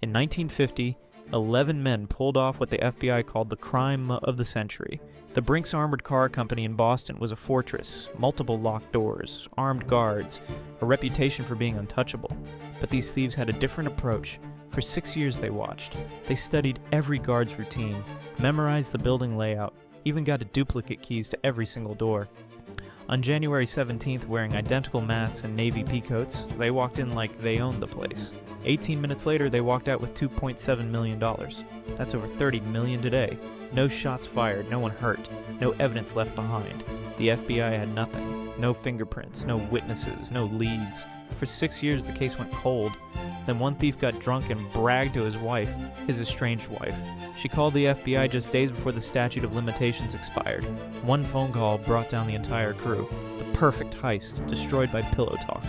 In 1950, 11 men pulled off what the FBI called the crime of the century. The Brinks Armored Car Company in Boston was a fortress, multiple locked doors, armed guards, a reputation for being untouchable. But these thieves had a different approach. For 6 years they watched. They studied every guard's routine, memorized the building layout, even got duplicate keys to every single door. On January 17th, wearing identical masks and navy peacoats, they walked in like they owned the place. 18 minutes later, they walked out with $2.7 million. That's over $30 million today. No shots fired, no one hurt, no evidence left behind. The FBI had nothing. No fingerprints, no witnesses, no leads. For 6 years, the case went cold. Then one thief got drunk and bragged to his wife, his estranged wife. She called the FBI just days before the statute of limitations expired. One phone call brought down the entire crew. The perfect heist, destroyed by pillow talk.